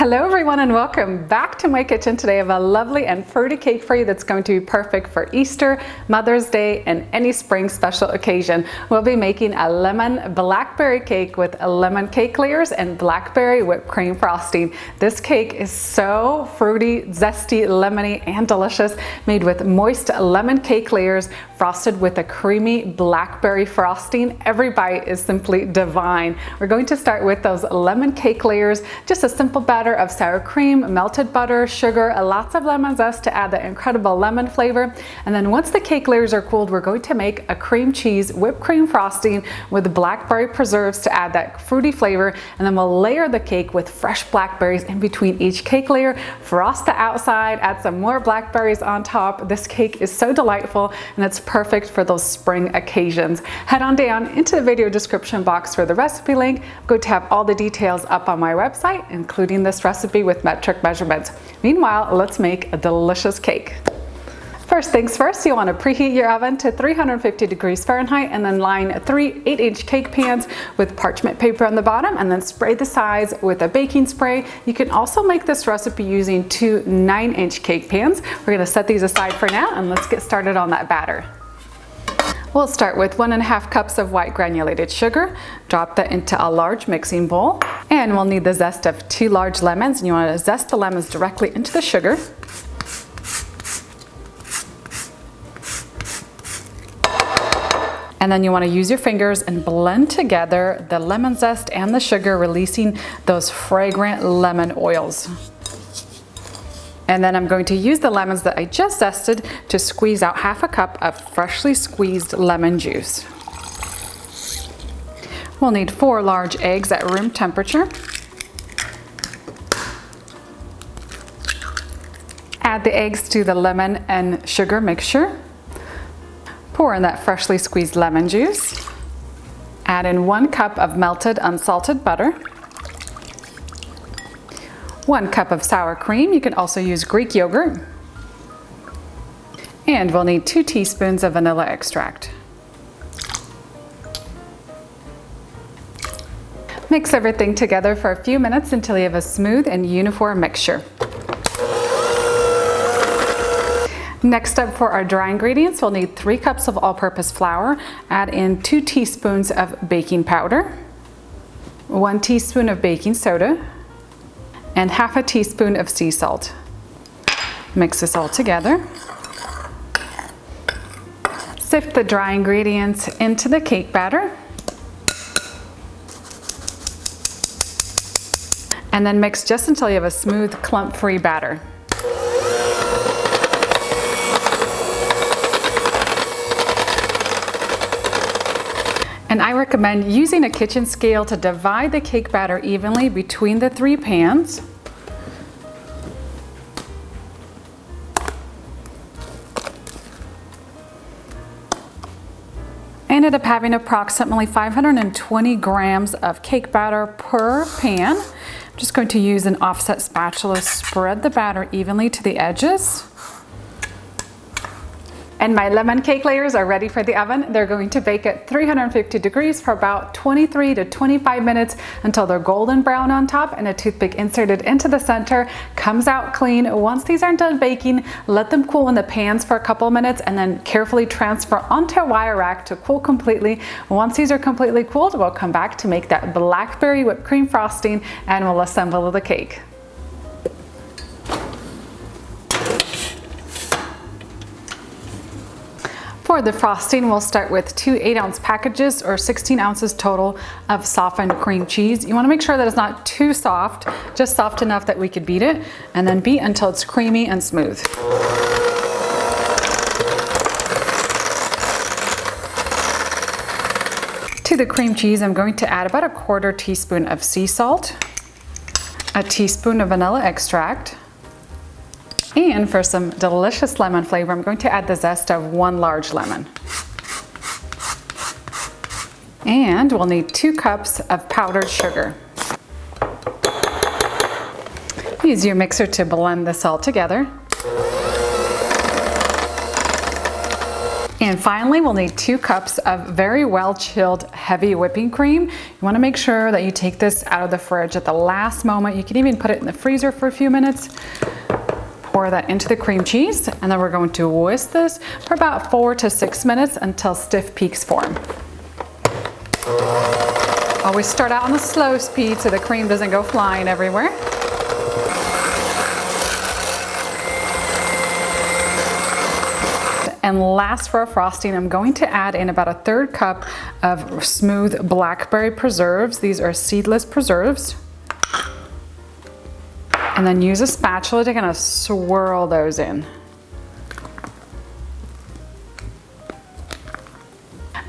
Hello everyone and welcome back to my kitchen. Today I have a lovely and fruity cake for you that's going to be perfect for Easter, Mother's Day, and any spring special occasion. We'll be making a lemon blackberry cake with lemon cake layers and blackberry whipped cream frosting. This cake is so fruity, zesty, lemony, and delicious, made with moist lemon cake layers frosted with a creamy blackberry frosting. Every bite is simply divine. We're going to start with those lemon cake layers, just a simple batter of sour cream, melted butter, sugar, lots of lemon zest to add the incredible lemon flavor. And then once the cake layers are cooled, we're going to make a cream cheese whipped cream frosting with blackberry preserves to add that fruity flavor. And then we'll layer the cake with fresh blackberries in between each cake layer, frost the outside, add some more blackberries on top. This cake is so delightful and it's perfect for those spring occasions. Head on down into the video description box for the recipe link. I'm going to have all the details up on my website, including this recipe with metric measurements. Meanwhile, let's make a delicious cake. First things first, you want to preheat your oven to 350 degrees Fahrenheit and then line 3 8-inch cake pans with parchment paper on the bottom and then spray the sides with a baking spray. You can also make this recipe using 2 9-inch cake pans. We're going to set these aside for now and let's get started on that batter. We'll start with 1.5 cups of white granulated sugar. Drop that into a large mixing bowl. And we'll need the zest of 2 large lemons. And you want to zest the lemons directly into the sugar. And then you want to use your fingers and blend together the lemon zest and the sugar, releasing those fragrant lemon oils. And then I'm going to use the lemons that I just zested to squeeze out 1/2 cup of freshly squeezed lemon juice. We'll need 4 large eggs at room temperature. Add the eggs to the lemon and sugar mixture. Pour in that freshly squeezed lemon juice. Add in 1 cup of melted unsalted butter. 1 cup of sour cream. You can also use Greek yogurt. And we'll need 2 teaspoons of vanilla extract. Mix everything together for a few minutes until you have a smooth and uniform mixture. Next up for our dry ingredients, we'll need 3 cups of all-purpose flour. Add in 2 teaspoons of baking powder, 1 teaspoon of baking soda, and 1/2 teaspoon of sea salt. Mix this all together. Sift the dry ingredients into the cake batter. And then mix just until you have a smooth, clump-free batter. And I recommend using a kitchen scale to divide the cake batter evenly between the 3 pans. I ended up having approximately 520 grams of cake batter per pan. I'm just going to use an offset spatula, spread the batter evenly to the edges. And my lemon cake layers are ready for the oven. They're going to bake at 350 degrees for about 23 to 25 minutes until they're golden brown on top and a toothpick inserted into the center comes out clean. Once these are done baking, let them cool in the pans for a couple minutes and then carefully transfer onto a wire rack to cool completely. Once these are completely cooled, we'll come back to make that blackberry whipped cream frosting and we'll assemble the cake. For the frosting, we'll start with 2 8-ounce packages or 16 ounces total of softened cream cheese. You want to make sure that it's not too soft, just soft enough that we could beat it, and then beat until it's creamy and smooth. To the cream cheese, I'm going to add about 1/4 teaspoon of sea salt, a teaspoon of vanilla extract, and for some delicious lemon flavor, I'm going to add the zest of 1 large lemon. And we'll need 2 cups of powdered sugar. Use your mixer to blend this all together. And finally, we'll need 2 cups of very well chilled heavy whipping cream. You want to make sure that you take this out of the fridge at the last moment. You can even put it in the freezer for a few minutes. Pour that into the cream cheese, and then we're going to whisk this for about 4 to 6 minutes until stiff peaks form. Always start out on the slow speed so the cream doesn't go flying everywhere. And last for our frosting, I'm going to add in about a 1/3 cup of smooth blackberry preserves. These are seedless preserves. And then use a spatula to kind of swirl those in.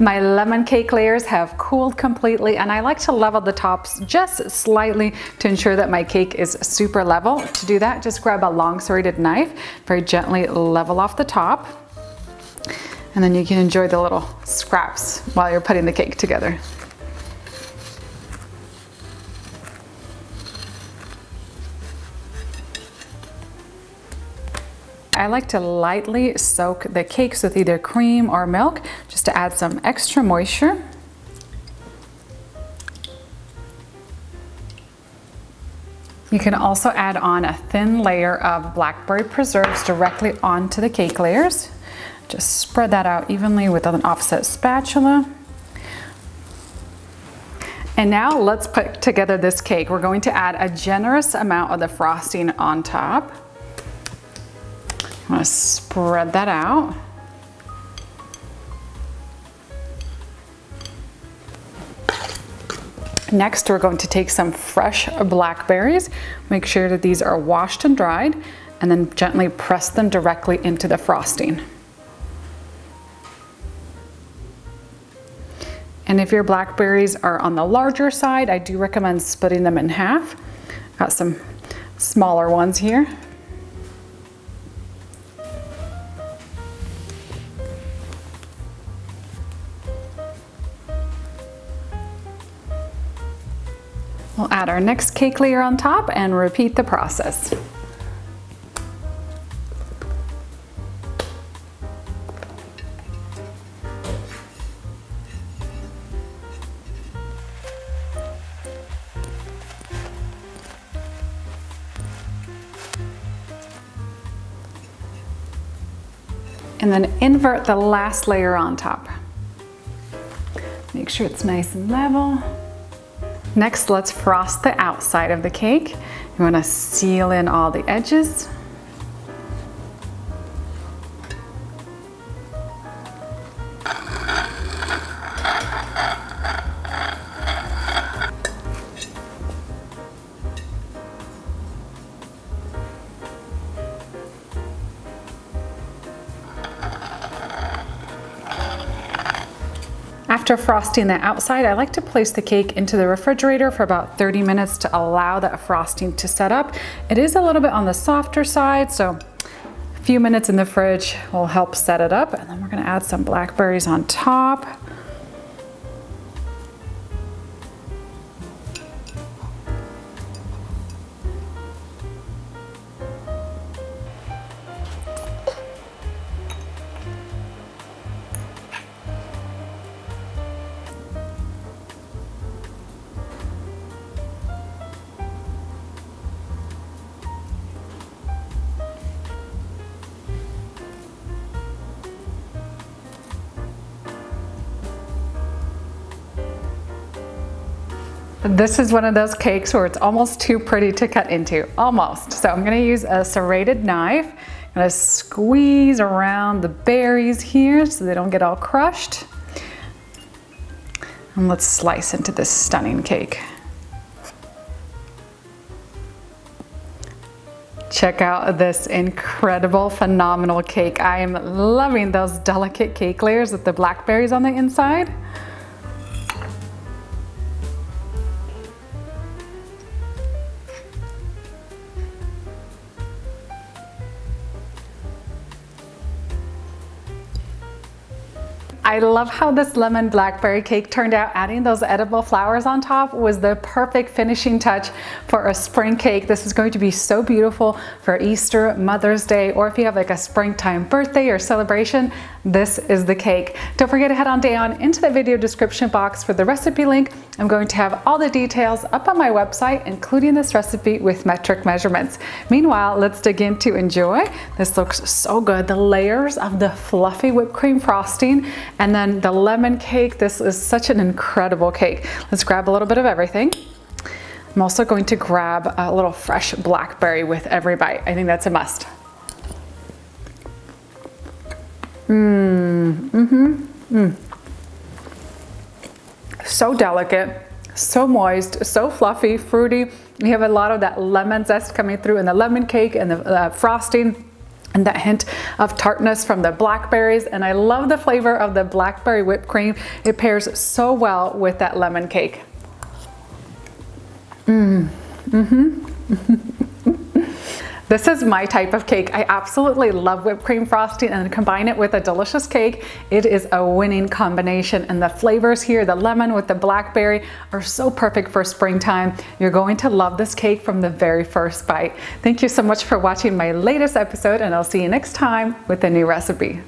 My lemon cake layers have cooled completely, and I like to level the tops just slightly to ensure that my cake is super level. To do that, just grab a long serrated knife, very gently level off the top, and then you can enjoy the little scraps while you're putting the cake together. I like to lightly soak the cakes with either cream or milk just to add some extra moisture. You can also add on a thin layer of blackberry preserves directly onto the cake layers. Just spread that out evenly with an offset spatula. And now let's put together this cake. We're going to add a generous amount of the frosting on top. I'm going to spread that out. Next, we're going to take some fresh blackberries. Make sure that these are washed and dried, and then gently press them directly into the frosting. And if your blackberries are on the larger side, I do recommend splitting them in half. Got some smaller ones here. We'll add our next cake layer on top and repeat the process. And then invert the last layer on top. Make sure it's nice and level. Next, let's frost the outside of the cake. You want to seal in all the edges. After frosting the outside, I like to place the cake into the refrigerator for about 30 minutes to allow that frosting to set up. It is a little bit on the softer side, so a few minutes in the fridge will help set it up. And then we're gonna add some blackberries on top. This is one of those cakes where it's almost too pretty to cut into, almost. So I'm gonna use a serrated knife. I'm gonna squeeze around the berries here so they don't get all crushed. And let's slice into this stunning cake. Check out this incredible, phenomenal cake. I am loving those delicate cake layers with the blackberries on the inside. I love how this lemon blackberry cake turned out. Adding those edible flowers on top was the perfect finishing touch for a spring cake. This is going to be so beautiful for Easter, Mother's Day, or if you have like a springtime birthday or celebration. this is the cake. Don't forget to head on down into the video description box for the recipe link. I'm going to have all the details up on my website, including this recipe with metric measurements. Meanwhile, let's dig in to enjoy. This looks so good. The layers of the fluffy whipped cream frosting and then the lemon cake. This is such an incredible cake. Let's grab a little bit of everything. I'm also going to grab a little fresh blackberry with every bite. I think that's a must. So delicate, so moist, so fluffy, fruity. You have a lot of that lemon zest coming through in the lemon cake and the frosting, and that hint of tartness from the blackberries. And I love the flavor of the blackberry whipped cream. It pairs so well with that lemon cake. This is my type of cake. I absolutely love whipped cream frosting, and combine it with a delicious cake. It is a winning combination, and the flavors here, the lemon with the blackberry, are so perfect for springtime. You're going to love this cake from the very first bite. Thank you so much for watching my latest episode, and I'll see you next time with a new recipe.